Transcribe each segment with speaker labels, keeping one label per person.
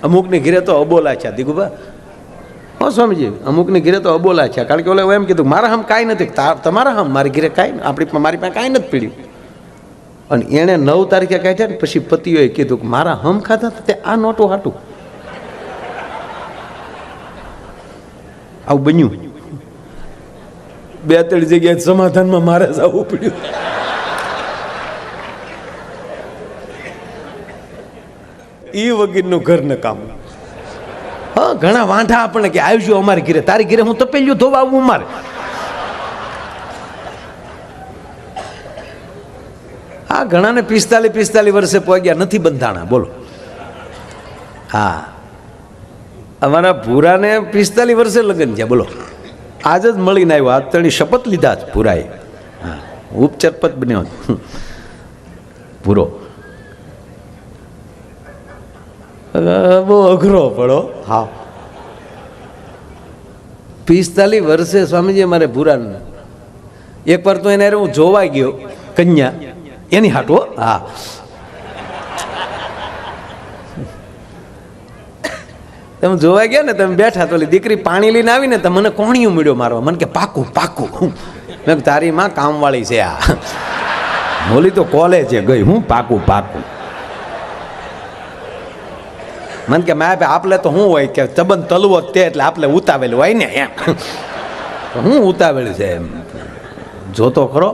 Speaker 1: અમુકની ઘીરે તો અબોલા છે દીકુભા. હો સ્વામીજી, અમુકની ઘીરે તો અબોલા છે. કારણ કે ઓલે એમ કીધું મારા હમ કાંઈ નથી, તમારા હમ મારી ઘીરે કાંઈ, મારી પાસે કાંઈ નથી પીડ્યું. અને એણે 9 તારીખે કાઢ્યા ને પછી પતિઓએ કીધું કે મારા હમ ખાધા તે આ નોટો હાટું આવું બન્યું. 2-3 જગ્યાએ સમાધાનમાં મારે જવું પડ્યું. ઈ વગીરનું ઘર ને કામ. હા, ઘણા વાંઢા આપણને કે આવજો અમારી ઘીરે, તારી ઘીરે હું તપેલિયું ધોવા આવું અમારે. હા, ઘણાને 45 વર્ષે પહોંચ્યા નથી બંધાણા. બોલો. હા, અમારા ભૂરાને 45 વર્ષે લગ્ન છે. બોલો, આજ જ મળીને આવ્યો. આજ તેની શપથ લીધા જ ભૂરાએ. હા, ઉપચરપત બન્યો ભૂરો. બહુ અઘરો પડો. હા, 45 વર્ષે સ્વામીજી અમારે ભૂરાને એકવાર તો એને હું જોવા ગયો કન્યા એની હાટો. હા, તમે જોવા ગયા ને, તમે બેઠા તો દીકરી પાણી લઈને આવીને તો મને કોણિયું મળ્યો મારવા. મને કે પાકું પાકું. મેં તારી માં કામવાળી છે આ, બોલી તો કોલેજે ગઈ. હું પાકું પાકું. મને કે માય આપણે તો શું હોય કે ચબન તલવો તે એટલે આપણે ઉતાવેલું હોય ને એમ. હું ઉતાવેલું છે એમ જોતો ખરો.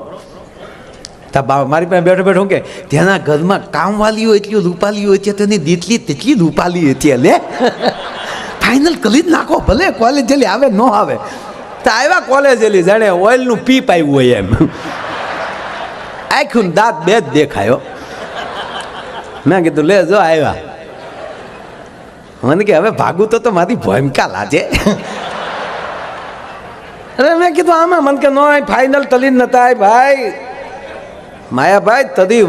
Speaker 1: મારી પાસે બેઠો બેઠો કે ત્યાંના ઘરમાં કામવાલીઓ એટલી રૂપાલીઓ હતી, તેની દીટલી તેટલી રૂપાલી હતી. લે ફાઇનલ કરી જ નાખો, ભલે કોલેજ જેલી આવે ન આવે. તો આવ્યા કોલેજ જેલી જાણે ઓઇલનું પીપ આવ્યું હોય એમ. આખું દાંત બે જ દેખાયો. મેં કીધું લે જો આવ્યા. મને કે હવે ભાગું તો મારી ભૂમિકા લાજે. અરે મેં કીધું આમાં મને કે નો ફાઇનલ તલી નતા ભાઈ. માયાભાઈ તદી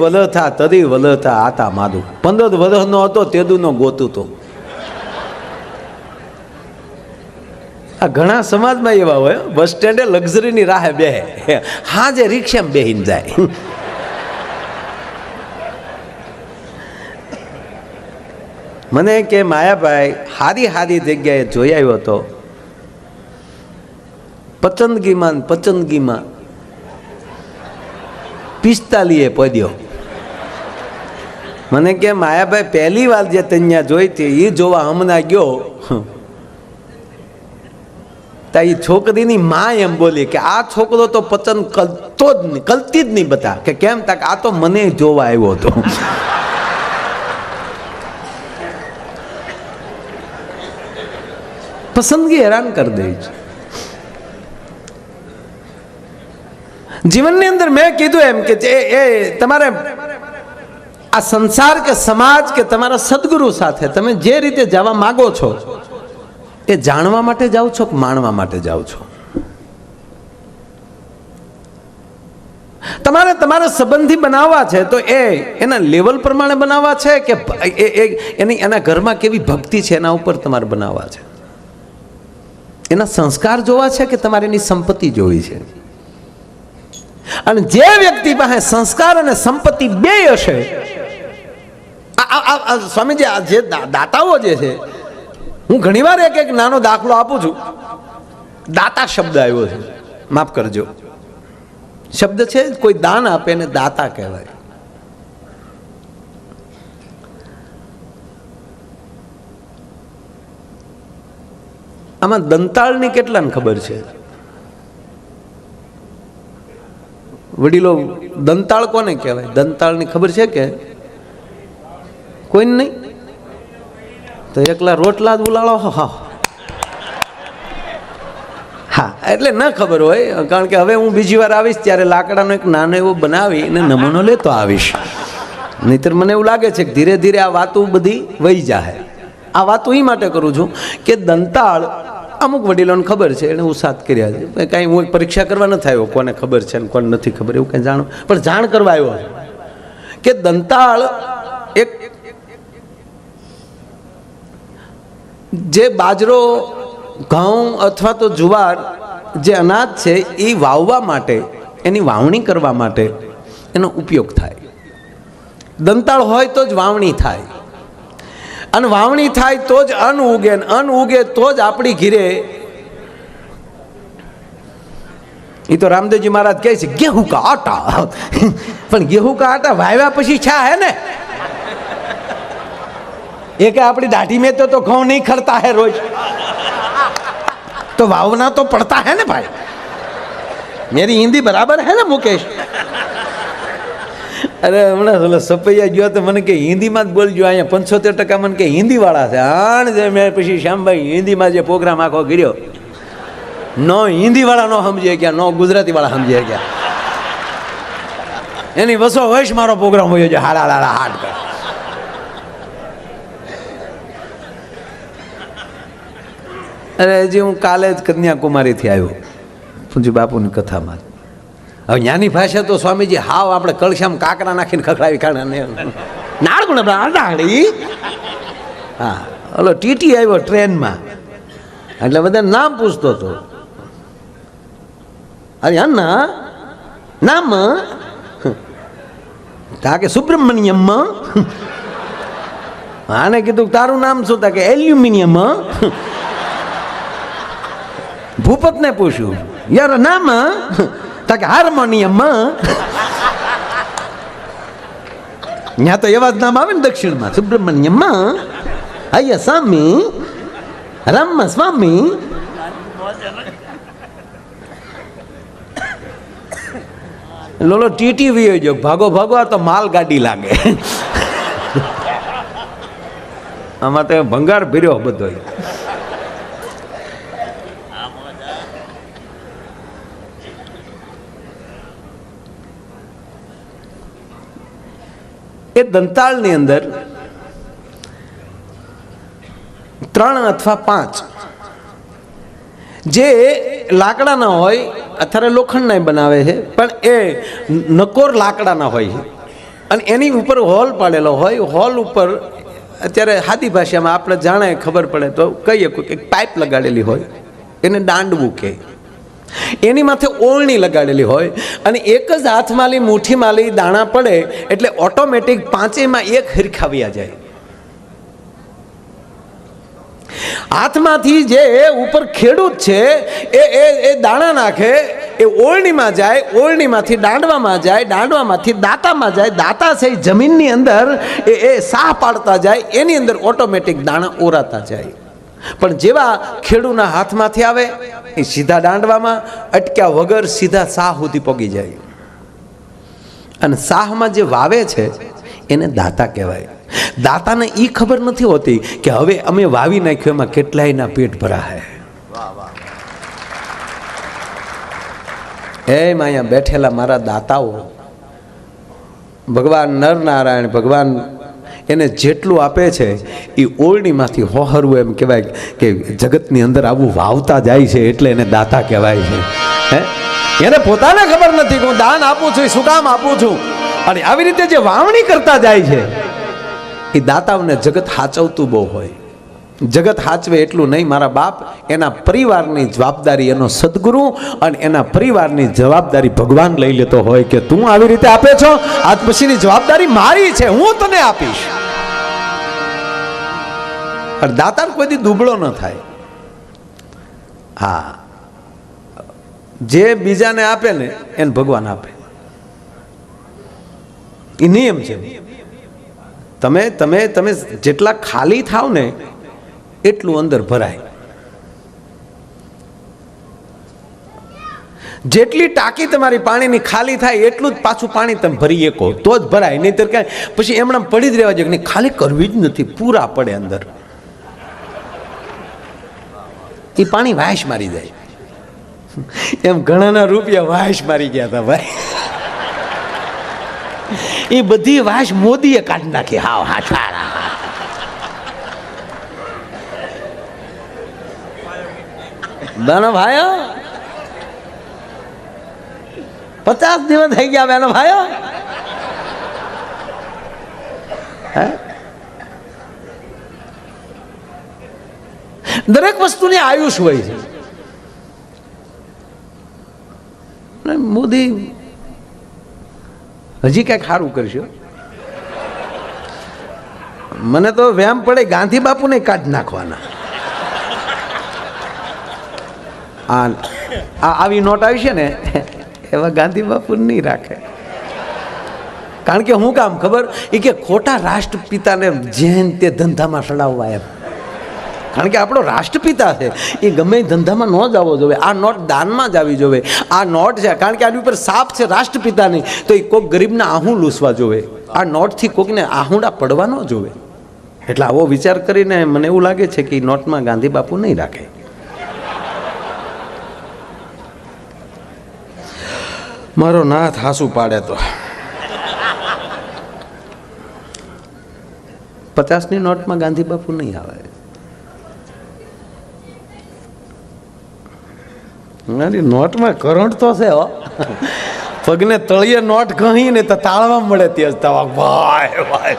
Speaker 1: વલથા આતા માદું 15 વર્ષનો હતો તેદુનો ગોતું તો. આ ઘણા સમાજમાં એવા હોય, બસ સ્ટેન્ડે લક્ઝરીની રાહે બેહે, હા જે રિક્ષામાં બેહીને જાય. મને કે માયાભાઈ હારી જગ્યાએ જોઈ આવ્યો હતો, પસંદગીમાં 45 પદ્યો. મને કે માયાભાઈ પહેલી વાર જે તન્યા જોઈ હતી એ જોવા હમણાં ગયો તા એ છોકરીની માં એમ બોલી કે આ છોકરો તો પસંદ કરતો જ નહીં, કરતી જ નહીં. બતા કે કેમ? તક આ તો મને જોવા આવ્યો હતો. પસંદગી હેરાન કરી દે છે જીવનની અંદર. મેં કીધું એમ કે એ તમારે આ સંસાર કે સમાજ કે તમારા સદગુરુ સાથે તમે જે રીતે જવા માંગો છો એ જાણવા માટે જાઓ છો કે માણવા માટે જાઓ છો? તમારે તમારા સંબંધી બનાવવા છે તો એના લેવલ પ્રમાણે બનાવવા છે કે એના ઘરમાં કેવી ભક્તિ છે એના ઉપર તમારે બનાવવા છે? એના સંસ્કાર જોવા છે કે તમારે એની સંપત્તિ જોવી છે? અને જે વ્યક્તિ પાસે સંસ્કાર અને સંપત્તિ બે હશે, સ્વામીજી આ જે દાતાઓ જે છે, હું ઘણીવાર એક નાનો દાખલો આપું છું. દાતા શબ્દ આવ્યો છે, માફ કરજો. શબ્દ છે કોઈ દાન આપે ને દાતા કહેવાય. આમાં દંતાળની કેટલાને ખબર છે? વડીલો દંતાળ કોને કહેવાય? દંતાળની ખબર છે કે કોઈને નહીં? તો એકલા રોટલા જ ઉલાળો. હા, એટલે ન ખબર હોય. કારણ કે હવે હું બીજી વાર આવીશ ત્યારે લાકડાનો એક નાનો એવો બનાવીને નમૂનો લેતો આવીશ. નહીતર મને એવું લાગે છે કે ધીરે ધીરે આ વાતો બધી વહી જાય. આ વાતો એ માટે કરું છું કે દંતાળ અમુક વડીલોને ખબર છે, એને ઉત્સાહ કર્યા છે. કાંઈ હું પરીક્ષા કરવા નથી આવ્યો કોને ખબર છે ને કોને નથી ખબર, એવું કંઈ જાણું, પણ જાણ કરવા આવ્યો છે કે દંતાળ એક જે બાજરો, ઘઉં અથવા તો જુવાર જે અનાજ છે એ વાવવા માટે, એની વાવણી કરવા માટે એનો ઉપયોગ થાય. દંતાળ હોય તો જ વાવણી થાય. અને વાવણી થાય તો જ અન્ન ઉગે, અન્ન ઉગે તો જ આપણી ઘીરે. એ તો રામદેવજી મહારાજ કહે છે गेहूं का आटा, પણ गेहूं का आटा વાવ્યા પછી છા હે ને. એ કે આપણી દાઢી में तो घઉં नहीं खड़ता है रोज, तो वावना तो पड़ता है ना भाई. मेरी हिंदी बराबर है ना मुकेश? અરે હમણાં સપૈયા ગયો તો મને કે હિન્દીમાં જ બોલજો, અહીંયા 75% મને કે હિન્દી વાળા છે. આણ જે મેં પછી શ્યામભાઈ હિન્દીમાં જે પ્રોગ્રામ આખો કર્યો, નો હિન્દી વાળા નો સમજે ગયા, નો ગુજરાતી વાળા સમજે ગયા. એની વસો વૈશ મારો પ્રોગ્રામ હોય છે હાડા લાડા હાડ કર. અરે હજી હું કાલે જ કન્યાકુમારીથી આવ્યો પૂજ્ય બાપુની કથામાં. હવે જ્ઞાની ભાષા તો સ્વામીજી હાવ આપણે કળશામાં કાકરા નાખીને ખખડાવી કાઢે. નાળગુણ નાળી. હા, ઓલો ટીટી આવ્યો ટ્રેનમાં, એટલે બધા નામ પૂછતો હતો. અરે અન્ના નામ તા કે સુબ્રમણ્યમ. આને કીધું તારું નામ શું? તા કે એલ્યુમિનિયમ. ભૂપતને પૂછ્યું યાર નામ? તા કે હાર્મોનિયમ. ત્યાં તો એવા જ નામ આવે ને દક્ષિણમાં, સુબ્રમણ્યમ, અయ్య સ્વામી, રામ સ્વામી. લોલો ટીટી વી જો ભાગો ભાગો, આ તો માલ ગાડી લાગે. આમાં તો ભંગાર ભર્યો બધો. એ દંતાળની અંદર 3 અથવા 5 જે લાકડાના હોય, અત્યારે લોખંડના બનાવે છે, પણ એ નકોર લાકડાના હોય છે અને એની ઉપર હોલ પાડેલો હોય. હોલ ઉપર અત્યારે સાદી ભાષામાં આપણે જાણે ખબર પડે તો કહીએ કે પાઇપ લગાડેલી હોય, એને દાંડવું કહે. એની માથે ઓળણી લગાડેલી હોય અને એક જ હાથમાં લી મુઠ્ઠીમાં લી દાણા પડે એટલે ઓટોમેટિક 5માં 1 હરખાવ્યા જાય. હાથમાંથી જે ઉપર ખેડૂત છે એ દાણા નાખે, એ ઓળણીમાં જાય, ઓળણીમાંથી દાંડવામાં જાય, દાંડવામાંથી દાંતામાં જાય, દાંતા છે જમીનની અંદર એ સાહ પાડતા જાય, એની અંદર ઓટોમેટિક દાણા ઓરાતા જાય. પણ જેવા ખેડૂના હાથમાંથી આવે એ સીધા દાંડવામાં અટક્યા વગર સીધા સાહ સુધી પગી જાય. અને સાહમાં જે વાવે છે એને દાતા કહેવાય. દાતાને એ ખબર નથી હોતી કે હવે અમે વાવી નાખ્યું એમાં કેટલાયના પેટ ભરાય. એમ અહીંયા બેઠેલા મારા દાતાઓ, ભગવાન નરનારાયણ ભગવાન એને જેટલું આપે છે એ ઓળણીમાંથી હોહરવું, એમ કહેવાય કે જગતની અંદર આવું વાવતા જાય છે એટલે એને દાતા કહેવાય છે. હે, એને પોતાને ખબર નથી કે હું દાન આપું છું, શું કામ આપું છું. અને આવી રીતે જે વાવણી કરતા જાય છે એ દાતાઓને જગત હાચવતું બહુ હોય. જગત હાચવે એટલું નહીં, મારા બાપ એના પરિવારની જવાબદારી એનો સદગુરુ અને એના પરિવારની જવાબદારી ભગવાન લઈ લેતો હોય કે તું આવી રીતે આપે છો, આજ પછીની જવાબદારી મારી છે, હું તને આપીશ. પણ દાતાર કોઈ દી દુબળો ન થાય. હા, જે બીજાને આપે ને એને ભગવાન આપે, એ નિયમ છે. તમે તમે તમે જેટલા ખાલી થાવ ને એટલું અંદર ભરાય. જેટલી ટાંકી તમારી પાણીની ખાલી થાય એટલું જ પાછું પાણી તમે ભરી શકો તો જ ભરાય, નહીંતર કાંઈ પછી એમણે પડી જ રહેવા જોઈએ કે ખાલી કરવી જ નથી, પૂરા પડે અંદર. એ પાણી વાયશ મારી જાય. એમ ઘણાના રૂપિયા વાયશ મારી ગયા હતા ભાઈ. એ બધી વાયશ મોદીએ કાઢી નાખી. હાવ હાથ બેનો ભાઈઓ, 50 દિવસ થઈ ગયા બેનો ભાઈઓ. દરેક વસ્તુની આયુષ હોય છે. મોદી હજી કંઈક સારું કરશે. મને તો વ્યાયામ પડે ગાંધી બાપુને કાઢી નાખવાના. આવી નોટ આવી છે ને એવા ગાંધી બાપુ નહીં રાખે. કારણ કે હું કામ ખબર એ કે ખોટા રાષ્ટ્રપિતાને જેન તે ધંધામાં સડાવવા એમ. કારણ કે આપણો રાષ્ટ્રપિતા છે એ ગમે ધંધામાં ન જવો જોઈએ. આ નોટ દાનમાં જ આવી જોઈએ. આ નોટ છે કારણ કે આની ઉપર સાપ છે રાષ્ટ્રપિતાની, તો એ કોઈક ગરીબના આહું લૂસવા જોવે. આ નોટથી કોઈકને આહુડા પડવા ન જોવે. એટલે આવો વિચાર કરીને મને એવું લાગે છે કે નોટમાં ગાંધી બાપુ નહીં રાખે. મારો નાથ હાસુ પાડે તો 50ની નોટમાં ગાંધી બાપુ નહીં આવે. મારી નોટમાં કરંટ તો છે હો. પગને તળિયે નોટ કહી ને તો તાળવા મળે ત્યાં ભાઈ ભાઈ.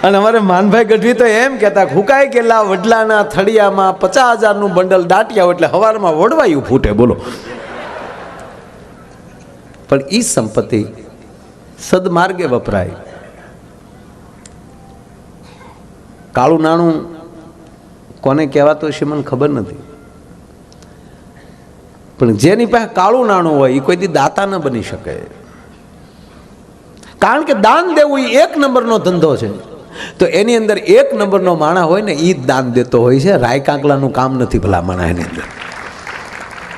Speaker 1: અને અમારે માનભાઈ ગઢવી તો એમ કહેતા હુકાઈ ગયેલા વડલાના થળિયામાં 50,000નું બંડલ દાટ્યા એટલે હવારમાં વડવાયું ફૂટે. બોલો. પણ ઈ સંપત્તિ સદમાર્ગે વપરાય. કાળું નાણું કોને કહેવાતું હશે મને ખબર નથી, પણ જેની પાસે કાળું નાણું હોય એ કોઈ દી દાતા ન બની શકે. કારણ કે દાન દેવું એ 1 નંબરનો ધંધો છે. તો એની અંદર 1 નંબરનો માણા હોય ને એ જ દાન દેતો હોય છે. રાય કાંકલાનું કામ નથી ભલા માણા એની અંદર.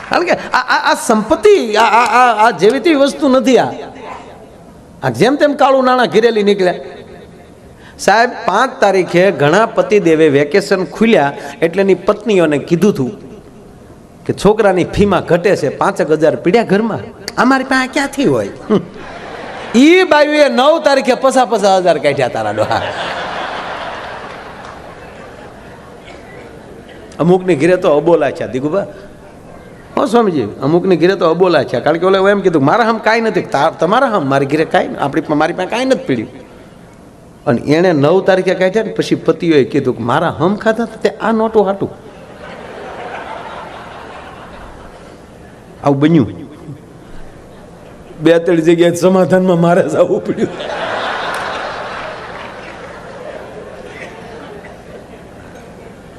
Speaker 1: કારણ કે આ સંપત્તિ આ જેવી તેવી વસ્તુ નથી. આ જેમ તેમ કાળું નાણાં ઘિરેલી નીકળ્યા. સાહેબ 5 તારીખે ઘણા પતિદેવે વેકેશન ખુલ્યા એટલે એની પત્નીઓને કીધું હતું કે છોકરાની ફીમાં ઘટે છે, 5,000 પીડ્યા ઘરમાં. અમારી પાસે ક્યાંથી હોય? ઈ બાયુએ 9 તારીખે 50,000 કાઢ્યા તારા ડોહા. અમુકની ઘીરે તો અબોલા છે દીકુભા. હો સ્વામીજી, અમુકની ઘીરે તો અબોલા છે. કારણ કે ઓલે એમ કીધું મારા હમ કાંઈ નથી, તમારા હમ મારી ઘીરે કાંઈ મારી પાસે કાંઈ નથી પીડ્યું. અને એણે 9 તારીખે કાઢ્યા ને પછી પતિઓએ કીધું કે મારા હમ ખાધા તે આ નોટો હાટું. આવું બન્યું. 2-3 જગ્યાએ સમાધાનમાં મારે જવું પડ્યું.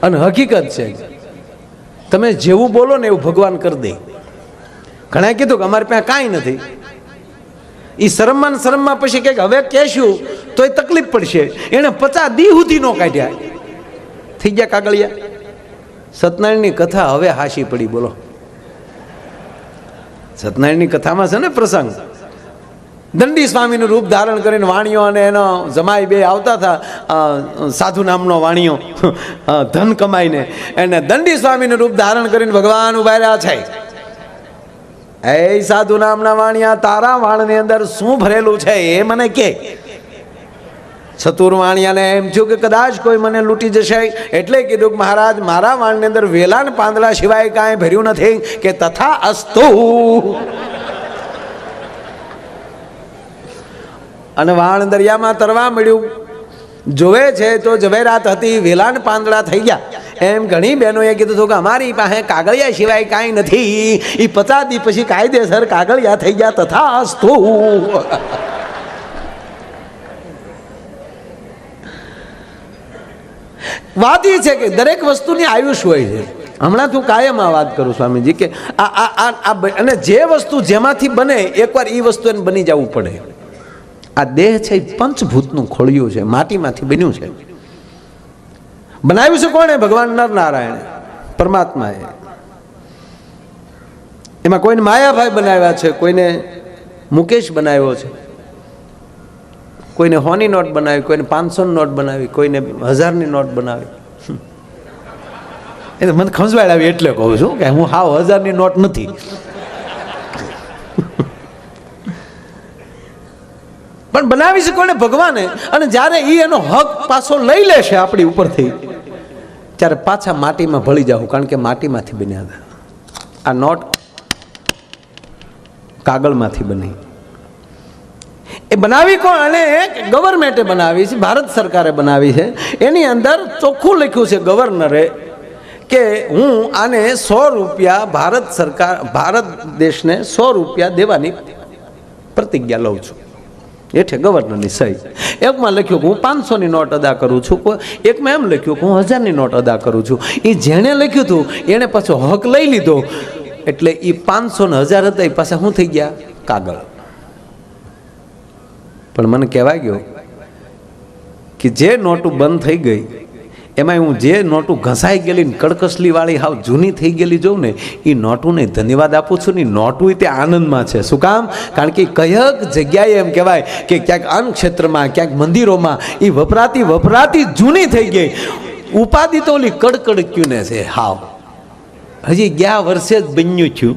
Speaker 1: અને હકીકત છે તમે જેવું બોલો ને એવું ભગવાન કરી દે. ઘણા કીધું કે અમારી પાસે કાંઈ નથી. એ શરમમાં પછી કે હવે કહેશું તો એ તકલીફ પડશે. એને 50 દી સુધી નો કાઢ્યા. થઈ ગયા કાગળિયા. સત્યનારાયણની કથા હવે હાશી પડી. બોલો. સત્યનારાયણની કથામાં છે ને પ્રસંગ, દંડી સ્વામીનું રૂપ ધારણ કરીને વાણિયો અને એનો જમાઈ બે આવતા હતા. સાધુ નામનો વાણિયો ધન કમાઈને એને દંડી સ્વામીનું રૂપ ધારણ કરીને ભગવાન ઉભા રહ્યા છે. એ સાધુ નામના વાણિયા, તારા વાણની અંદર શું ભરેલું છે એ મને કે. ચતુર વાણિયાને એમ થયું કે કદાચ કોઈ મને લૂંટી જશે એટલે કીધું કે મહારાજ મારા વાણની અંદર વેલા ને પાંદડા સિવાય કાંઈ ભર્યું નથી. કે તથા અસ્તુ. અને વાણ દરિયામાં તરવા મળ્યું. જોવે છે તો ઝવેરાત હતી, વેલા ને પાંદડા થઈ ગયા. એમ ઘણી બહેનોએ કીધું હતું કે અમારી પાસે કાગળિયા સિવાય કાંઈ નથી. એ 50 દી પછી કાયદેસર કાગળિયા થઈ ગયા. તથા અસ્તુ. વાત એ છે કે દરેક વસ્તુની આયુષ હોય છે. હમણાં તું કાયમ આ વાત કરું સ્વામીજી કે અને જે વસ્તુ જેમાંથી બને એકવાર એ વસ્તુ એને બની જવું પડે. આ દેહ છે એ પંચભૂતનું ખોળિયું છે, માટીમાંથી બન્યું છે. બનાવ્યું છે કોણે? ભગવાન નરનારાયણ પરમાત્માએ. એમાં કોઈને માયાભાઈ બનાવ્યા છે, કોઈને મુકેશ બનાવ્યો છે, કોઈને 100ની નોટ બનાવી, કોઈને 500ની નોટ બનાવી, કોઈને 1000ની નોટ બનાવી. એ મને ખંજવાળ આવી એટલે કહું છું કે હું હાવ 1000ની નોટ નથી. પણ બનાવી છે કોને? ભગવાને. અને જ્યારે એ એનો હક પાછો લઈ લેશે આપણી ઉપરથી ત્યારે પાછા માટીમાં ભળી જાવ. કારણ કે માટીમાંથી બન્યા હતા. આ નોટ કાગળમાંથી બની. એ બનાવી કોણ? અને ગવર્મેન્ટે બનાવી છે, ભારત સરકારે બનાવી છે. એની અંદર ચોખ્ખું લખ્યું છે ગવર્નરે કે હું આને 100 રૂપિયા ભારત સરકાર ભારત દેશને 100 રૂપિયા દેવાની પ્રતિજ્ઞા લઉં છું. હેઠે ગવર્નરની સહી. એકમાં લખ્યું કે હું 500ની નોટ અદા કરું છું, એકમાં એમ લખ્યું કે હું 1000ની નોટ અદા કરું છું. એ જેણે લખ્યું હતું એણે પાછો હક લઈ લીધો, એટલે એ 500 ને 1000 હતા એ પાછા શું થઈ ગયા? કાગળ. પણ મને કહેવાય ગયો કે જે નોટું બંધ થઈ ગઈ એમાં હું જે નોટું ઘસાઈ ગયેલી કડકસલી વાળી હાવ જૂની થઈ ગયેલી જોઉં ને, એ નોટુને ધન્યવાદ આપું છું ને. નોટું તે આનંદમાં છે. શું કામ? કારણ કે કયક જગ્યાએ એમ કહેવાય કે ક્યાંક અન્ન ક્ષેત્રમાં, ક્યાંક મંદિરોમાં એ વપરાતી જૂની થઈ ગઈ. ઉપાધિ તો ઓલી કડકડક્યું ને છે હાવ. હજી ગયા વર્ષે જ બન્યું છું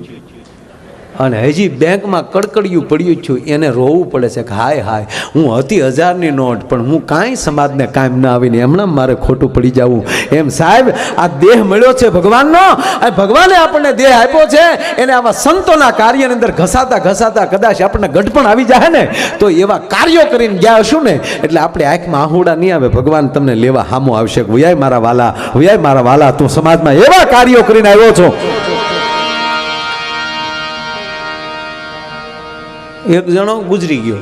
Speaker 1: અને હજી બેંકમાં કડકડિયું પડ્યું છું. એને રોવું પડે છે કે હાય હાય, હું હતી 1000ની નોટ પણ હું કાંઈ સમાજને કાયમ ના આવીને એમણાં મારે ખોટું પડી જવું. એમ સાહેબ, આ દેહ મળ્યો છે ભગવાનનો, અને ભગવાને આપણને દેહ આપ્યો છે. એને આવા સંતોના કાર્યની અંદર ઘસાતા કદાચ આપણને ગઢપણ આવી જાય ને, તો એવા કાર્યો કરીને ગયા હશું ને, એટલે આપણે આંખમાં આહુડા નહીં આવે. ભગવાન તમને લેવા હામો આવશે. વયાય મારા વાલા, તું સમાજમાં એવા કાર્યો કરીને આવ્યો છો. એક જણો ગુજરી ગયો,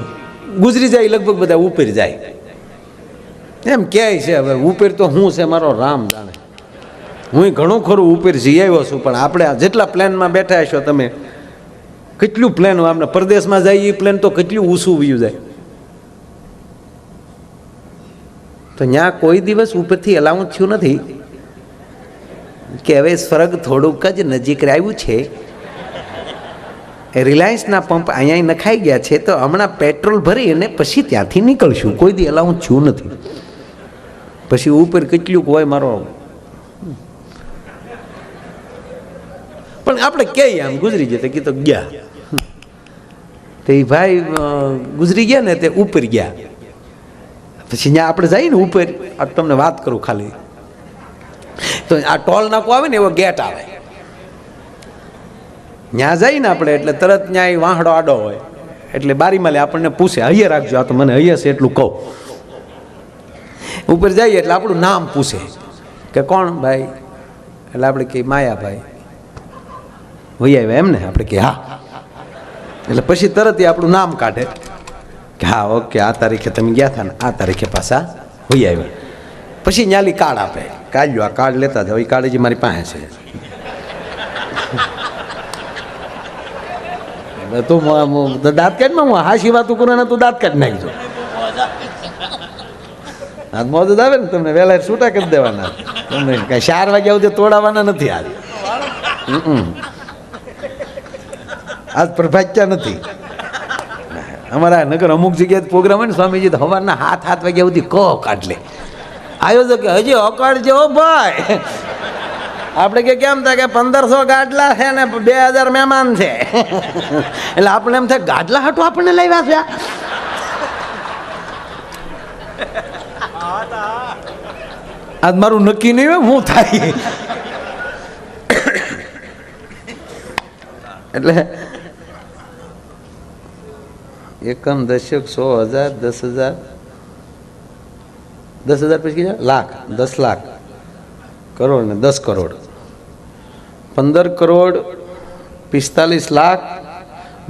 Speaker 1: ગુજરી જાય લગભગ બધા ઉપર જાય એમ કહે છે. હવે ઉપર તો હું છે મારો રામ જાણે. હું ઘણું ખરું ઉપર જઈ આવ્યો છું, પણ આપણે જેટલા પ્લેનમાં બેઠા છો તમે, કેટલું પ્લેન આપણે પરદેશમાં જાય એ પ્લેન તો કેટલું ઊંચું વયું જાય. તો ત્યાં કોઈ દિવસ ઉપરથી અલાઉન્સ થયું નથી કે હવે સ્વર્ગ થોડુંક જ નજીક આવ્યું છે, રિલાયન્સના પંપ અહીંયા નખાઈ ગયા છે, તો હમણાં પેટ્રોલ ભરી અને પછી ત્યાંથી નીકળશું. કોઈ દી અલાઉન્સ થયું નથી. પછી ઉપર કેટલું હોય મારો, પણ આપણે કહીએ આમ ગુજરી જતા કે તો ગયા. તે ભાઈ ગુજરી ગયા ને તે ઉપર ગયા. પછી ત્યાં આપણે જઈએ ને ઉપર, આ તમને વાત કરું ખાલી, તો આ ટોલ નાકો આવે ને એવો ગેટ આવે, ત્યાં જઈએ ને આપણે એટલે તરત ત્યાં વાહડો આડો હોય, એટલે બારીમાં લે આપણને પૂછે, હૈયે રાખજો, આ તો મને હૈયે છે એટલું કહું. ઉપર જઈએ એટલે આપણું નામ પૂછે કે કોણ ભાઈ, એટલે આપણે કે માયાભાઈ. વહી આવ્યા એમ ને? આપણે કે હા. એટલે પછી તરત એ આપણું નામ કાઢે કે હા ઓકે, આ તારીખે તમે ગયા હતા ને આ તારીખે પાછા વહી આવ્યા. પછી ન્યાલી કાર્ડ આપે, કાઢ્યો આ કાર્ડ લેતા જાઓ. એ કાર્ડ જે મારી પાસે છે. તું દાંત કાઢમાં હું હાશી વાતું કરું ને તું દાંત કાઢી નાખજો. આ મોજ આવે ને તમને વહેલા છૂટા કરી દેવાના. તમને કઈ 4 વાગ્યા સુધી તોડાવવાના નથી. આજ પ્રભાત્યા નથી અમારા નગર. અમુક જગ્યાએ પ્રોગ્રામ હોય ને સ્વામીજી તો સવારના 7 વાગ્યા સુધી કહો કાઢ લે. આયોજક હજી અકાળજો ભાઈ. આપણે કે કેમ થાય કે 1500 ગાડલા છે ને 2000 મહેમાન છે, એટલે આપણે એમ થાય ગાડલા હાટું આપણને લાવ્યા છે. આજ મારું નક્કી નહીં હોય હું થાય. એટલે એકમ દશક 100,000 10,000 10,000 પછી લાખ 10 લાખ કરોડ ને 10 કરોડ 15 કરોડ 45 લાખ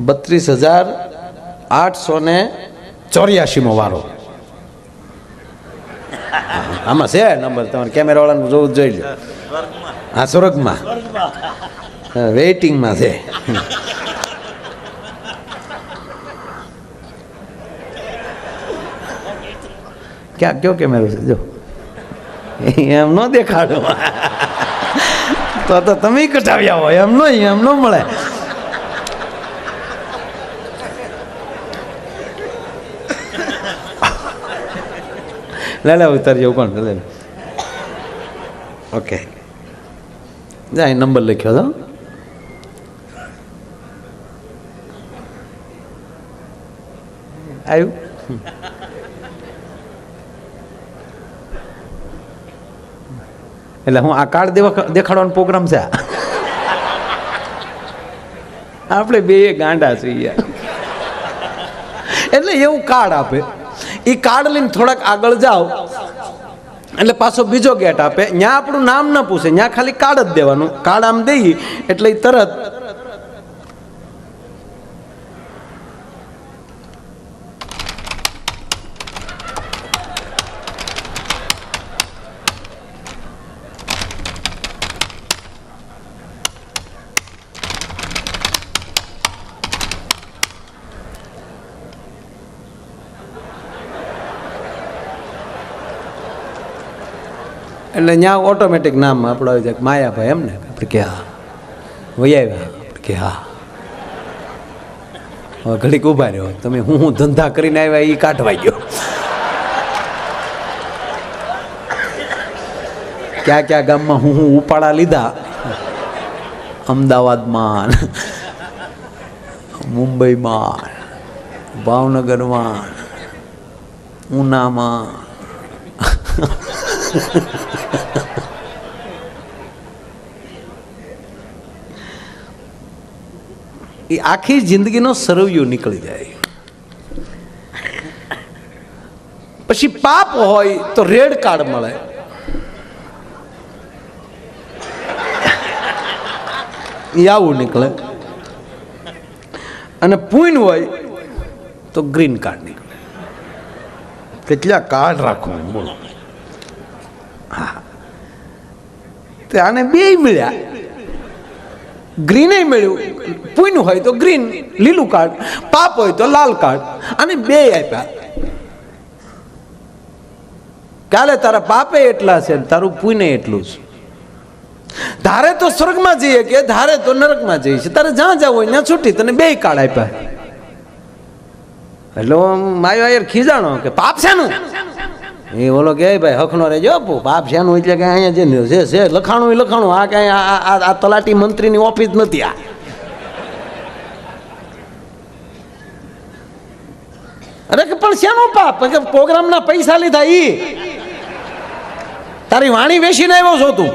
Speaker 1: 32,884 વારો. આમાં છે નંબર, તમારે કેમેરા વાળાનું જોવું જોઈ લો. હા, સ્વર્ગમાં વેઇટિંગમાં છે. ક્યાં કયો કેમેરો છે? જો એમ ન દેખાડો તો તમે કટાવ્યા હોય એમ ન મળે. લે ઉતારજો કોણ લે. ઓકે, જાય નંબર લખ્યો હતો. આવ્યું? એટલે હું આ કાર્ડ દેખાડવાનો પ્રોગ્રામ છે. આપણે બે ગાંડા છીએ. એટલે એવું કાર્ડ આપે. એ કાર્ડ લઈને થોડાક આગળ જાઓ એટલે પાછો બીજો ગેટ આપે. ત્યાં આપણું નામ ન પૂછે, ત્યાં ખાલી કાર્ડ જ દેવાનું. કાર્ડ આમ દઈ એટલે તરત એટલે ત્યાં ઓટોમેટિક નામ આપણો આવી જાય માયાભાઈ એમ ને આપણે કે હા વહી આવ્યા આપણે કે હા હવે ઘડીક ઊભા રહ્યો તમે હું ધંધા કરીને આવ્યા એ કાઢવા ગયો ક્યાં ક્યાં ગામમાં હું ઉપાડા લીધા અમદાવાદમાં મુંબઈમાં ભાવનગરમાં ઉનામાં એ આખી જિંદગીનો સરવૈયો નીકળી જાય. પછી પાપ હોય તો રેડ કાર્ડ મળે, આવું નીકળે, અને પુણ્ય હોય તો ગ્રીન કાર્ડ નીકળે. કેટલા કાર્ડ રાખવું બોલો? હા, તો આને બે મળ્યા, ગ્રીને મળ્યું, પુણ્ય હોય તો ગ્રીન લીલું કાર્ડ, પાપ હોય તો લાલ કાર્ડ, અને બે આપ્યા. કાલે તારા પાપે એટલા છે તારું પુણ્ય એટલું છે. ધારે તો સ્વર્ગમાં જઈએ કે ધારે તો નરકમાં જઈએ છે, તારે જ્યાં જવું હોય ત્યાં છૂટી, તને બે કાર્ડ આપ્યા. એટલે માયો યાર ખીજાણો કે પાપ શેનું? એ બોલો કે ભાઈ હખનો રહેજો, પાપ શેનું એટલે કે અહીંયા જે છે લખાણું એ લખાણું, આ કઈ આ તલાટી મંત્રીની ઓફિસ નથી. આ અરે કે પણ શેનો પાપ? કે પ્રોગ્રામના પૈસા લીધા ઈ, તારી વાણી વેચીને આવ્યો છો તું.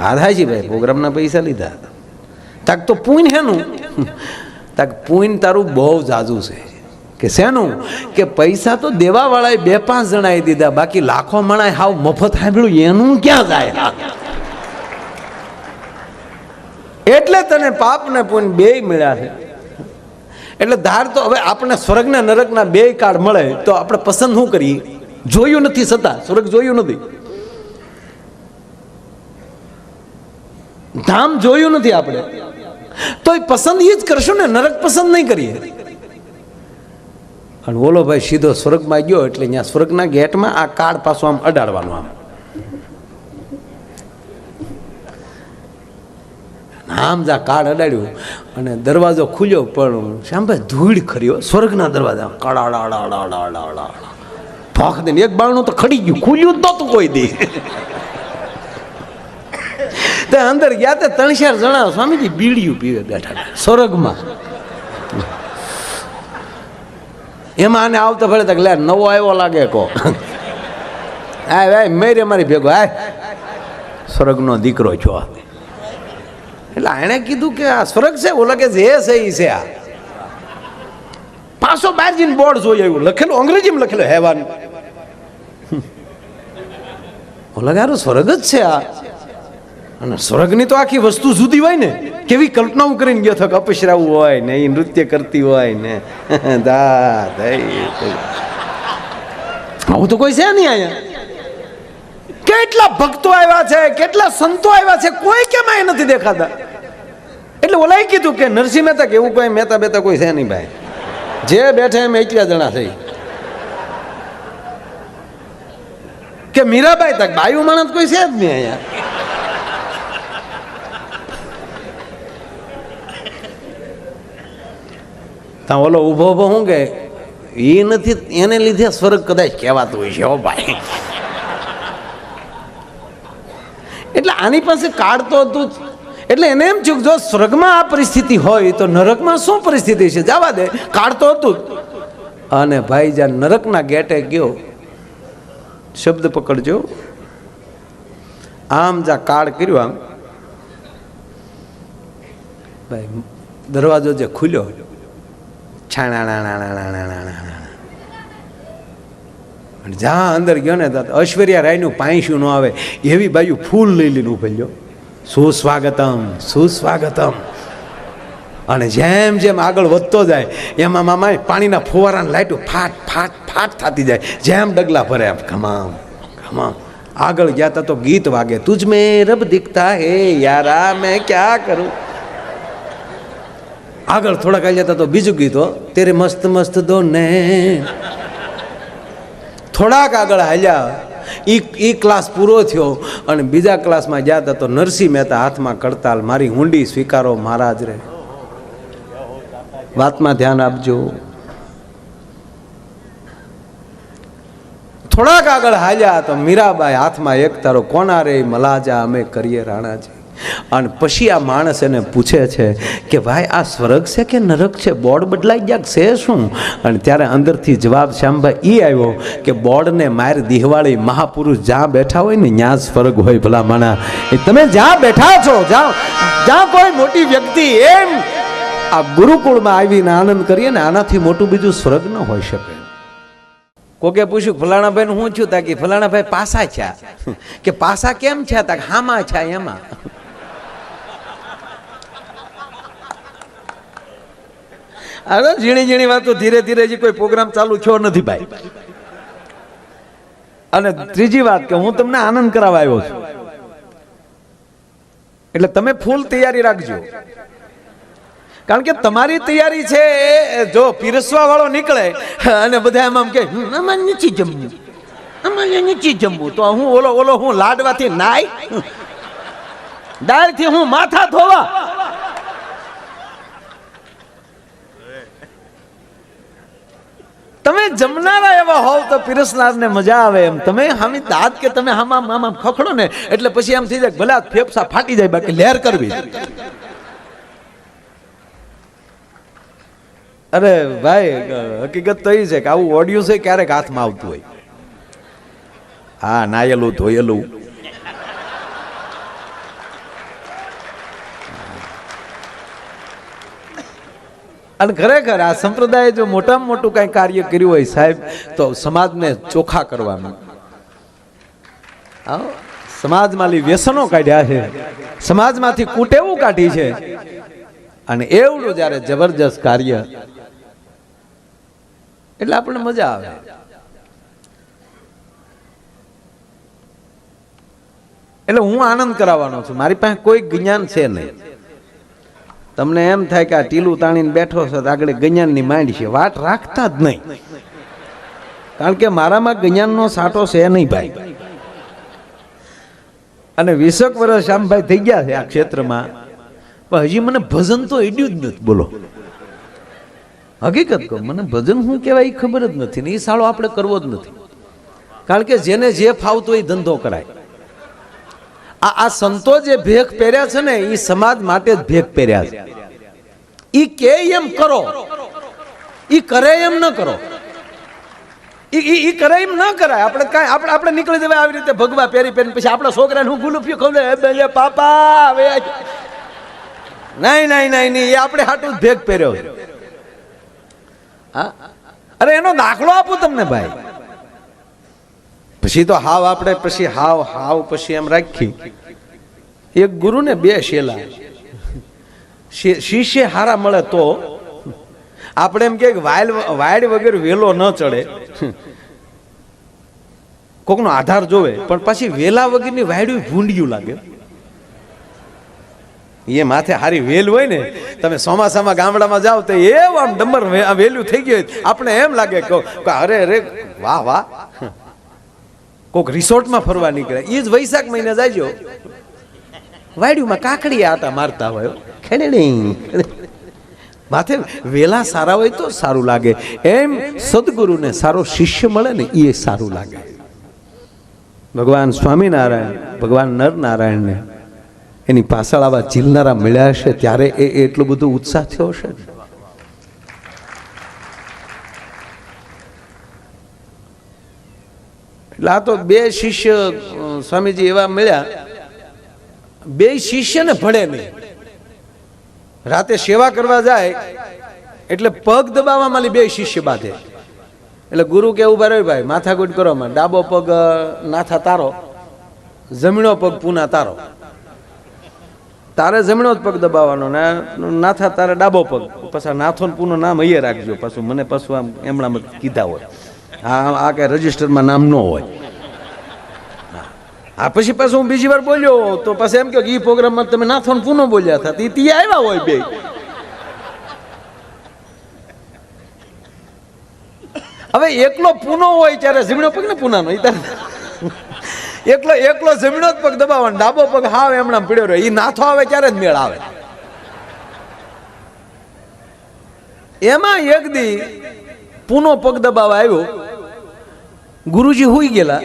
Speaker 1: વાત હાચી ભાઈ, પ્રોગ્રામના પૈસા લીધા. તાક તો પુણ્ય હેનું? તાક પુણ્ય તારું બહુ જાજુ છે. કે શેનું? કે પૈસા તો દેવા વાળાએ 2-5 જણાએ દીધા, બાકી લાખો મણાએ હાવ મફત સાંભળ્યું, એનું ક્યાં જાય? એટલે તને પાપ ને પુણ્ય બે મળ્યા છે. એટલે ધાર તો હવે આપણે સ્વર્ગ ને નરકના બે કાર્ડ મળે તો આપણે પસંદ શું કરીએ? જોયું નથી છતાં, સ્વર્ગ જોયું નથી, ધામ જોયું નથી આપણે, તો એ પસંદ એ જ કરશું ને, નરક પસંદ નહીં કરીએ. અને બોલો ભાઈ સીધો સ્વર્ગમાં ગયો એટલે ત્યાં સ્વર્ગના ગેટમાં આ કાર્ડ પાછું આમ અડાડવાનું, આમ જા કાર્ડ અડાડ્યું અને દરવાજો ખુલ્યો, પણ શ્યામભાઈ ધૂળ ખરી સ્વર્ગના દરવાજા, કડાડાડાડાડાડા ભાખ દે. એક બારણું તો ખડી ગયું, ખુલ્યું જ નહોતું કોઈ દી. તે અંદર ગયા તે 3-4 જણા સ્વામીજી બીડીયું પીવે બેઠા સ્વર્ગમાં. એમાં આને આવતા ભલે તક લે નવો આવ્યો લાગે કો, આ મેરે મારી ભેગો આ સ્વર્ગનો દીકરો છો. એટલે એણે કીધું કે આ સ્વર્ગ છે, ઓલા કે જે છે એ છે. આ પાછો બહાર જઈને બોર્ડ જોઈ આવ્યું, લખેલું અંગ્રેજીમાં લખેલું હેવાન. ઓલા કે સ્વર્ગ જ છે આ. અને સ્વર્ગની તો આખી વસ્તુ જુદી હોય ને, કેવી કલ્પનાઓ કરીને ગયો થક અપસરાવું હોય ને, એ નૃત્ય કરતી હોય ને, આવું તો કોઈ છે નહીં અહીંયા. કેટલા ભક્તો આવ્યા છે, કેટલા સંતો આવ્યા છે, કોઈ કેમ અહીં નથી દેખાતા. એટલે ઓલાએ કીધું કે નરસિંહ મહેતા કે એવું કોઈ મહેતા બેતા કોઈ છે નહીં ભાઈ, જે બેઠે એમ એટલા જણા થઈ. કે મીરાબાઈ તક બાયુ માણસ કોઈ છે જ નહીં અહીંયા. ત્યાં ઓલો ઊભો ઊભો શું કે એ નથી, એને લીધે સ્વર્ગ કદાચ કહેવાતું હોય છે હો ભાઈ. એટલે આની પાસે કાર્ડ તો હતું, એટલે એને એમ થયું જો સ્વર્ગમાં આ પરિસ્થિતિ હોય તો નરકમાં શું પરિસ્થિતિ છે, જવા દે, કાર્ડ તો હતું. અને ભાઈ જ્યાં નરકના ગેટે ગયો, શબ્દ પકડજો, આમ જ્યાં કાર્ડ કર્યું આમ ભાઈ દરવાજો જે ખુલ્યો, જ્યાં અંદર ગયો ને ઐશ્વર્યા રાયનું પાંયશું ન આવે એવી બાજુ ફૂલ લઈ લઈને ઉભેલ ગયો, સુસ્વાગતમ સુસ્વાગતમ. અને જેમ જેમ આગળ વધતો જાય એમાં મામા પાણીના ફુવારાની લાઈટો ફાટ ફાટ ફાટ થતી જાય, જેમ ડગલા ભરે આમ ખમામ ખમામ. આગળ ગયા તા તો ગીત વાગે, તુજ મેં રબ દિખતા હે યારા મેં ક્યા કરું. આગળ થોડાક આવી જતા તો બીજું ગીત હો, તેરે મસ્ત મસ્ત દો ને. થોડાક આગળ હાલ્યા એ ક્લાસ પૂરો થયો અને બીજા ક્લાસમાં ગયા હતા તો નરસિંહ મહેતા હાથમાં કડતાલ, મારી હુંડી સ્વીકારો મહારાજ રે. વાતમાં ધ્યાન આપજો. થોડાક આગળ હાલ્યા તો મીરાબાઈ હાથમાં એક તારો કોના રે મલાજા અમે કરીએ રાણાજી. અને પછી આ માણસ એને પૂછે છે કે ભાઈ આ સ્વર્ગ છે કે નરક છે, બોર્ડ બદલાઈ ગયા છે શું? અને ત્યારે અંદરથી જવાબ શ્યામભાઈ એ આવ્યો કે બોર્ડને માર દિહવાળી મહાપુરુષ જ્યાં બેઠા હોય ને ત્યાં જ સ્વર્ગ હોય. ભલા માણા તમે જ્યાં બેઠા છો, જ્યાં કોઈ મોટી વ્યક્તિ એમ આ ગુરુકુળમાં આવીને આનંદ કરીએ ને આનાથી મોટું બીજું સ્વર્ગ ન હોઈ શકે. કોકે પૂછ્યું ફલાણા ભાઈ હું છું તા કે ફલાણા ભાઈ પાસા છે કે પાસા કેમ છે તા હામાં છે એમાં. હવે ઝીણી ઝીણી વાતો ધીરે ધીરે જે કોઈ પ્રોગ્રામ ચાલુ થયો નથી ભાઈ. અને ત્રીજી વાત કે હું તમને આનંદ કરાવવા આવ્યો છું એટલે તમે ફૂલ તૈયારી રાખજો. કારણ કે તમારી તૈયારી છે જો પીરસવા વાળો નીકળે અને બધા એમ કે અમારે નથી જમવું, અમારે નથી જમવું, તો હું ઓલો હું લાડવાથી નાય દાળથી હું માથા ધોવા. તમે જમનારા એવા હોવ તો પીરસનારને મજા આવે એમ. તમે હામી દાંત કે તમે હામાં ખખડો ને એટલે પછી એમ થઈ જાય ભલે ફેફસા ફાટી જાય બાકી લહેર કરવી. અરે ભાઈ હકીકત તો એ છે કે આવું ઓડિયો છે ક્યારેક હાથમાં આવતું હોય. હા નાયેલું ધોયેલું અને ખરેખર આ સંપ્રદાય જો મોટામાં મોટું કઈ કાર્ય કર્યું હોય સાહેબ તો સમાજને ચોખ્ખા કરવાનું. સમાજમાં વ્યસનો કાઢ્યા છે, સમાજમાંથી કુટેવું કાઢી છે અને એવડું જયારે જબરજસ્ત કાર્ય એટલે આપણને મજા આવે. એટલે હું આનંદ કરાવવાનો છું. મારી પાસે કોઈ જ્ઞાન છે નહીં. તમને એમ થાય કે આ ટીલું તાણીને બેઠો છે આગળ જ્ઞાનની માંડ છે, વાટ રાખતા જ નહીં. કારણ કે મારામાં જ્ઞાનનો સાટો છે નહીં ભાઈ. અને 20 વર્ષ શ્યામભાઈ થઈ ગયા છે આ ક્ષેત્રમાં, પણ હજી મને ભજન તો એડ્યું જ નથી. બોલો હકીકત કહું, મને ભજન શું કહેવાય એ ખબર જ નથી ને એ સાળો આપણે કરવો જ નથી. કારણ કે જેને જે ફાવતો એ ધંધો કરાય. આ સંતો જે ભેખ પહેર્યા છે ને એ સમાજ માટે જ ભેખ પહેર્યા છે. ઈ કે એમ કરો, ઈ કરે એમ ન કરો, ઈ કરે એમ ન કરાય. આપણે કાંઈ આપણે નીકળી જવાય આવી રીતે ભગવા પહેરી પહેરીને પછી આપણા છોકરાને હું ગુલુફી ખવડે પાપા હવે નહીં નહીં નહીં નહીં એ આપણે હાટું જ ભેગ પહેર્યો. હા અરે એનો દાખલો આપું તમને ભાઈ. પછી તો હાવ આપણે પછી હાવ પછી એમ રાખી. એક ગુરુને 2 શેલા, શિષ્ય હારા મળે તો આપણે એમ કે વાયડ વગર વેલો ન ચડે, કોકનો આધાર જોવે, પણ પછી વેલા વગરની વાયડું ભૂંડિયું લાગે. એ માથે હારી વેલ હોય ને, તમે ચોમાસામાં ગામડામાં જાઓ તો એવું આમ ડંબર વેલ્યુ થઈ ગયું આપણે એમ લાગે કે અરે અરે વાહ વાહ. કોક રિસોર્ટમાં ફરવા નીકળે એ જ વૈશાખ મહિને જાયજો વાયડુમાં કાકડી આટા મારતા હોય ખેડેડી માથે વેલા સારા હોય તો સારું લાગે. એમ સદગુરુને સારો શિષ્ય મળે ને એ સારું લાગે. ભગવાન સ્વામિનારાયણ, ભગવાન નરનારાયણને એની પાછળ આવા ચીલનારા મળ્યા હશે ત્યારે એ એટલું બધું ઉત્સાહ થયો હશે. એટલે આ તો 2 શિષ્ય સ્વામીજી એવા મળ્યા, 2 શિષ્યને ભળે નહીં. રાતે સેવા કરવા જાય એટલે પગ દબાવવામાં 2 શિષ્ય બાંધે. એટલે ગુરુ કે ઉભા રહ્યો ભાઈ માથાકૂટ કરો, ડાબો પગ નાથા તારો, જમણો પગ પૂના તારો. તારે જમણો જ પગ દબાવવાનો ને નાથા તારે ડાબો પગ. પાછા નાથો ને પૂનો નામ અહીંયા રાખજો, પાછું મને પાછું આમ એમણામાં કીધા હોય. આ કઈ રજીસ્ટરમાં નામ ન હોય. આ પછી પાછું હું બીજી વાર બોલ્યો તો પછી એમ કે એ પ્રોગ્રામમાં તમે નાથો ને પૂનો બોલ્યા હતા તે આવ્યા હોય 2. હવે એકલો પૂનો હોય ત્યારે જમણો પગ ને પૂનાનો એકલો એકલો જમીનો જ પગ દબાવવાનો, ડાબો પગ હાવ એમણામ પડ્યો રહ્યો. એ નાથો આવે ત્યારે જ મેળ આવે. એમાં એક દી પૂનો પગ દબાવવા આવ્યો, ગુરુજી હુઈ ગયેલા.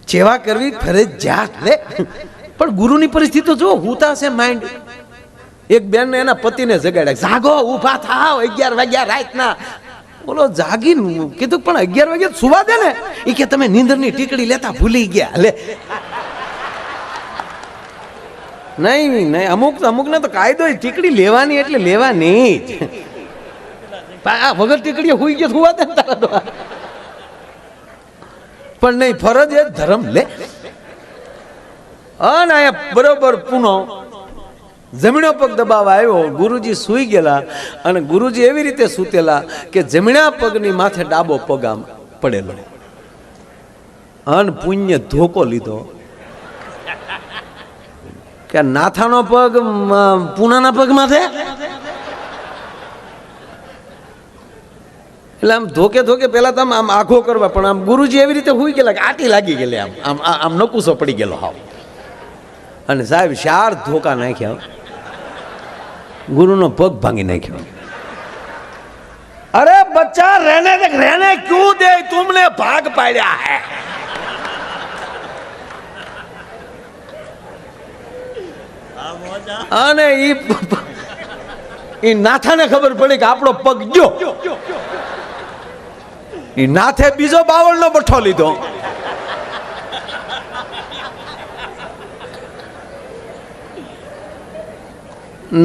Speaker 1: સેવા કરવી ફરજિયાત લે, પણ ગુરુની પરિસ્થિતિ જો હુતા છે માઇન્ડ. એક બેન ને એના પતિને જગાડ્યા, જાગો ઉભા થાવ, 11 વાગ્યા રાતના. બોલો જાગીને કીધું પણ 11 વાગ્યા સુવા દે ને. એ કે તમે નીંદરની ટીકડી લેતા ભૂલી ગયા. લે નહીં નહીં, અમુક ને તો કાયદો ટીકડી લેવાની એટલે લેવાની જ. વગર ટીકડીએ હુઈ ગયો સુવા દે ને તારા તો. પણ નહીં, ફરજ એ ધર્મ લે. અને અહીંયા બરોબર પૂનો જમણો પગ દબાવવા આવ્યો. ગુરુજી સૂઈ ગયેલા અને ગુરુજી એવી રીતે સૂતેલા કે જમણા પગની માથે ડાબો પગ આમ પડેલો. અન પુણ્ય ધોકો લીધો કે નાથાનો પગ પૂનાના પગ માથે. એટલે આમ ધોકે ધોકે પેલા તો આમ આખો કરવા, પણ આમ ગુરુજી એવી રીતે હુઈ ગયેલા કે આટી લાગી ગયેલી, આમ આમ નકુસો પડી ગયેલો હાવ. અને સાહેબ 4 ધોકા નાખ્યા, ગુરુનો પગ ભાંગી નાખ્યો. અરે બચ્ચા રહેને ક્यों दे, तुमने भाग पाड्या है. અને ઈ નાથાને ખબર પડી કે આપણો પગ ગયો. ઈ નાથે બીજો 52 નો બઠ્ઠો લીધો.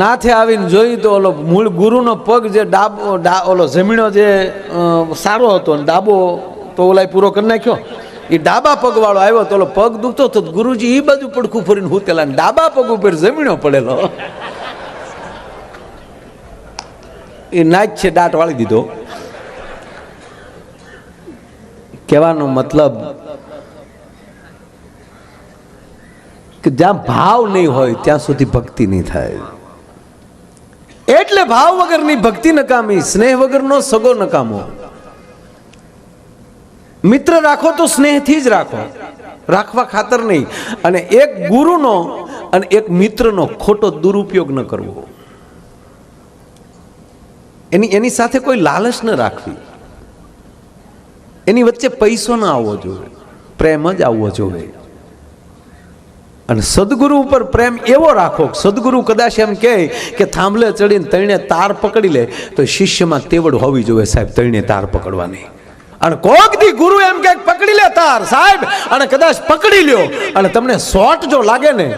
Speaker 1: નાથે આવીને જોયું તો ઓલો મૂળ ગુરુનો પગ જે ડાબો ઓલો જમીનો જે સારો હતો ને ડાબો તો ઓલાય પૂરો કરી નાખ્યો. એ ડાબા પગ વાળો આવ્યો તો ઓલો પગ દુખતો તો ગુરુજી એ બાજુ પડખું ફરીને હુતેલા, ડાબા પગ ઉપર જમીનો પડેલો. એ નાચ છે દાંત વાળી દીધો. કહેવાનો મતલબ કે જ્યાં ભાવ નહીં હોય ત્યાં સુધી ભક્તિ નહીં થાય. એટલે ભાવ વગરની ભક્તિ નકામી, સ્નેહ વગરનો સગો નકામો. મિત્ર રાખો તો સ્નેહથી જ રાખો, રાખવા ખાતર નહીં. અને એક ગુરુનો અને એક મિત્રનો ખોટો દુરુપયોગ ન કરવો. એની સાથે કોઈ લાલચ ન રાખવી. એની વચ્ચે પૈસો ના આવવો જોઈએ, પ્રેમ જ આવવો જોઈએ. અને સદગુરુ ઉપર પ્રેમ એવો રાખો, સદગુરુ કદાચ એમ કહે કે થાંભલે ચડીને તણે તાર પકડી લે તો શિષ્યમાં તેવડ હોવી જોઈએ સાહેબ, તણે તાર પકડવાની. અને કોક દી ગુરુ એમ કે પકડી લે તાર સાહેબ, અને કદાચ પકડી લ્યો અને તમને શોર્ટ જો લાગે ને,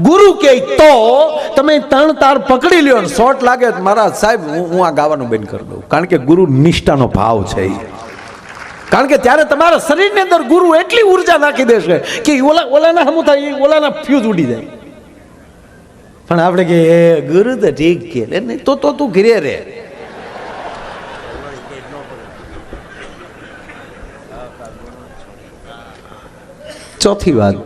Speaker 1: ગુરુ કે તો તમે 3 તાર પકડી લ્યો ને શોર્ટ લાગે મારા સાહેબ હું આ ગાવાનું બંધ કરી દઉં. કારણ કે ગુરુ નિષ્ઠાનો ભાવ છે. કારણ કે ત્યારે તમારા શરીરની અંદર ગુરુ એટલી ઉર્જા નાખી દેશે કે ઓલાના હમું થાય, ઓલાના ફ્યુઝ ઉડી જાય. પણ આપણે કે ગુરુ તો ઠીક કે તો તું ઘરે રે. ચોથી વાત,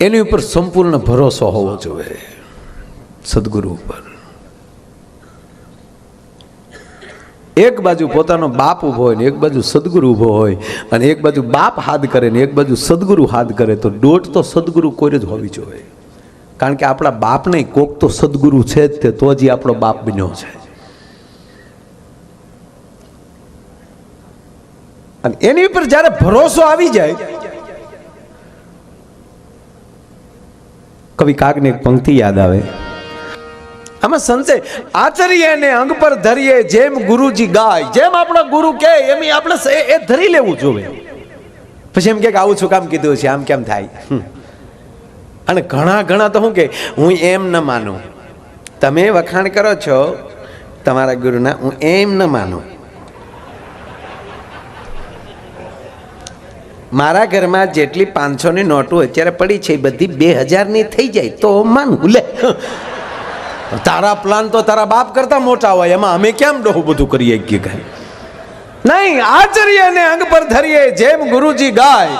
Speaker 1: એની ઉપર સંપૂર્ણ ભરોસો હોવો જોઈએ, સદગુરુ ઉપર. એક બાજુ પોતાનો બાપ ઊભો હોય ને એક બાજુ સદગુરુ ઊભો હોય, અને એક બાજુ બાપ હાથ કરે ને એક બાજુ સદગુરુ હાથ કરે, તો દોટ તો સદગુરુ કોઈ જ હોવી જોઈએ. કારણ કે આપણા બાપ નહીં, કોક તો સદગુરુ છે જ તે, તો જ આપણો બાપ બન્યો છે. અને એની ઉપર જ્યારે ભરોસો આવી જાય, કવિ કાગને એક પંક્તિ યાદ આવે. આમાં સંજય આચરીએ ને અંગ પર ધરીએ, જેમ ગુરુજી ગાય, જેમ આપણા ગુરુ કહે એમ આપણે એ ધરી લેવું જોઈએ. પછી એમ કે આવું શું કામ કીધું છે, આમ કેમ થાય. અને ઘણા તો શું કે હું એમ ન માનું. તમે વખાણ કરો છો તમારા ગુરુના, હું એમ ન માનું. મારા ઘરમાં જેટલી 500ની નોટો અત્યારે પડી છે એ બધી 2000ની થઈ જાય તો માનું. લે તારા પ્લાન તો તારા બાપ કરતા મોટા હોય, એમાં અમે કેમ ડોહું બધું કરીએ કે કઈ નહીં. આચરીએ ને અંગ પર ધરીએ, જેમ ગુરુજી ગાય,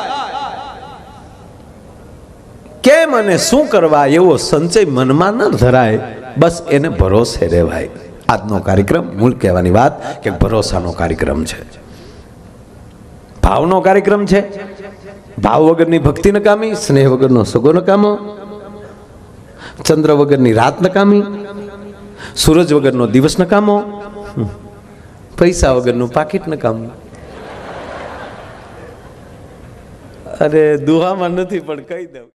Speaker 1: કેમ અને શું કરવા એવો સંચય મનમાં ન ધરાય, બસ એને ભરોસે રહેવાય. આજનો કાર્યક્રમ મૂળ કહેવાની વાત કે ભરોસાનો કાર્યક્રમ છે, ભાવનો કાર્યક્રમ છે. ભાવ વગરની ભક્તિ નકામી, સ્નેહ વગરનો સગો નકામો, ચંદ્ર વગરની રાત નકામી, સૂરજ વગરનો દિવસ નકામો, પૈસા વગરનું પાકીટ નકામું. અરે દુહામાં નથી પણ કહી દઉં.